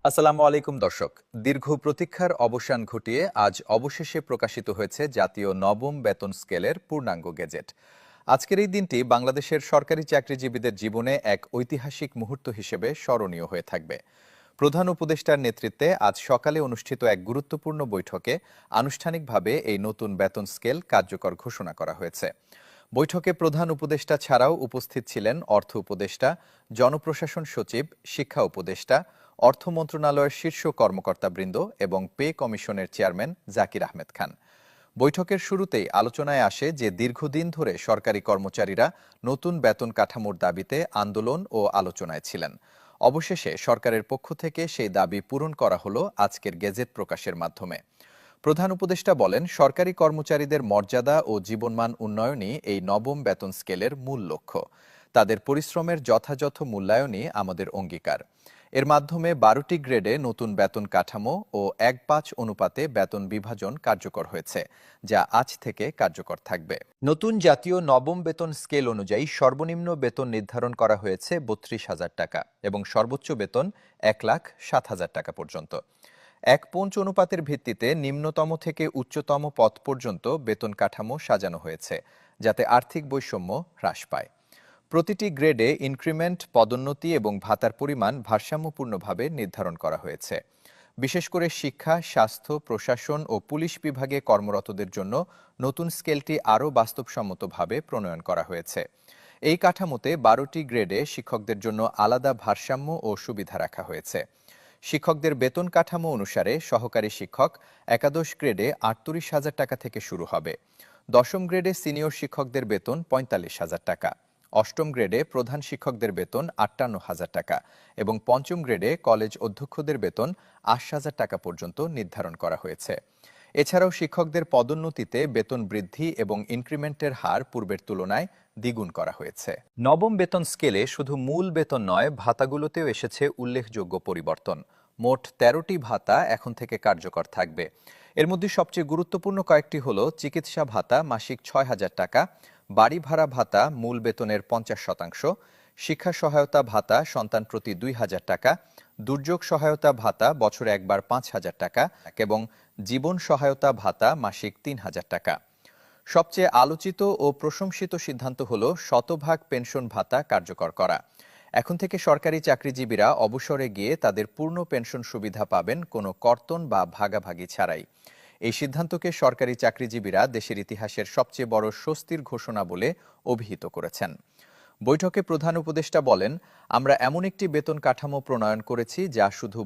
আসসালামু আলাইকুম দর্শক। দীর্ঘ প্রতীক্ষার অবসান ঘটিয়ে আজ অবশেষে প্রকাশিত হয়েছে জাতীয় নবম বেতন স্কেলের পূর্ণাঙ্গ গেজেট। আজকের এই দিনটি বাংলাদেশের সরকারি চাকরিজীবীদের জীবনে এক ঐতিহাসিক মুহূর্ত হিসেবে স্মরণীয় হয়ে থাকবে। প্রধান উপদেষ্টার নেতৃত্বে আজ সকালে অনুষ্ঠিত এক গুরুত্বপূর্ণ বৈঠকে আনুষ্ঠানিকভাবে এই নতুন বেতন স্কেল কার্যকর ঘোষণা করা হয়েছে। বৈঠকে প্রধান উপদেষ্টা ছাড়াও উপস্থিত ছিলেন অর্থ উপদেষ্টা, জনপ্রশাসন সচিব, শিক্ষা উপদেষ্টা, অর্থ মন্ত্রণালয়ের শীর্ষ কর্মকর্তাবৃন্দ এবং পে কমিশনের চেয়ারম্যান জাকির আহমেদ খান। বৈঠকের শুরুতেই আলোচনায় আসে যে দীর্ঘদিন ধরে সরকারি কর্মচারীরা নতুন বেতন কাঠামোর দাবিতে আন্দোলন ও আলোচনায় ছিলেন। অবশেষে সরকারের পক্ষ থেকে সেই দাবি পূরণ করা হলো আজকের গেজেট প্রকাশের মাধ্যমে। প্রধান উপদেষ্টা বলেন, সরকারি কর্মচারীদের মর্যাদা ও জীবনমান উন্নয়নই এই নবম বেতন স্কেলের মূল লক্ষ্য। তাদের পরিশ্রমের যথাযথ মূল্যায়নই আমাদের অঙ্গীকার। এর মাধ্যমে 12টি গ্রেডে নতুন বেতন কাঠামো ও 1/5 অনুপাতে বেতন বিভাজন কার্যকর হয়েছে, যা আজ থেকে কার্যকর থাকবে। নতুন জাতীয় নবম বেতন স্কেল অনুযায়ী সর্বনিম্ন বেতন নির্ধারণ করা হয়েছে 32,000 টাকা এবং সর্বোচ্চ বেতন 1,07,000 টাকা পর্যন্ত। 1/5 অনুপাতের ভিত্তিতে নিম্নতম থেকে উচ্চতম পদ পর্যন্ত বেতন কাঠামো সাজানো হয়েছে, যাতে আর্থিক বৈষম্য হ্রাস পায়। প্রতিটি গ্রেডে ইনক্রিমেন্ট, পদোন্নতি এবং ভাতার পরিমাণ ভারসাম্যপূর্ণভাবে নির্ধারণ করা হয়েছে। বিশেষ করে শিক্ষা, স্বাস্থ্য, প্রশাসন ও পুলিশ বিভাগে কর্মরতদের জন্য নতুন স্কেলটি আরও বাস্তবসম্মতভাবে প্রণয়ন করা হয়েছে। এই কাঠামোতে 12টি গ্রেডে শিক্ষকদের জন্য আলাদা ভারসাম্য ও সুবিধা রাখা হয়েছে। শিক্ষকদের বেতন কাঠামো অনুসারে সহকারী শিক্ষক একাদশ গ্রেডে 38,000 টাকা থেকে শুরু হবে। দশম গ্রেডে সিনিয়র শিক্ষকদের বেতন 45,000 টাকা। অষ্টম গ্রেডে প্রধান শিক্ষকদের বেতন 58,000 টাকা এবং পঞ্চম গ্রেডে কলেজ অধ্যক্ষদের বেতন 80,000 টাকা পর্যন্ত নির্ধারণ করা হয়েছে। এছাড়াও শিক্ষকদের পদোন্নতিতে বেতন বৃদ্ধি এবং ইনক্রিমেন্টের হার পূর্বের তুলনায় দ্বিগুণ করা হয়েছে। নবম বেতন স্কেলে শুধু মূল বেতন নয়, ভাতাগুলোতেও এসেছে উল্লেখযোগ্য পরিবর্তন। মোট 13টি ভাতা এখন থেকে কার্যকর থাকবে। এর মধ্যে সবচেয়ে গুরুত্বপূর্ণ কয়েকটি হল চিকিৎসা ভাতা মাসিক 6,000 টাকা, বাড়ি ভাড়া ভাতা মূল বেতনের 50%, শিক্ষা সহায়তা ভাতা সন্তান প্রতি 2,000 টাকা, দুর্যোগ সহায়তা ভাতা বছরে একবার 5,000 টাকা এবং জীবন সহায়তা ভাতা মাসিক 3,000 টাকা। সবচেয়ে আলোচিত ও প্রশংসিত সিদ্ধান্ত হল শতভাগ পেনশন ভাতা কার্যকর করা। এখন থেকে সরকারি চাকরিজীবীরা অবসরে গিয়ে তাদের পূর্ণ পেনশন সুবিধা পাবেন কোনো কর্তন বা ভাগাভাগি ছাড়াই। এই সিদ্ধান্তকে সরকারি চাকরিজীবীরা দেশের ইতিহাসের সবচেয়ে বড় স্বস্তির ঘোষণা বলে অভিহিত করেছেন। বৈঠকে প্রধান উপদেষ্টা বলেন, আমরা এমন একটি বেতন কাঠামো প্রণয়ন করেছি যা শুধু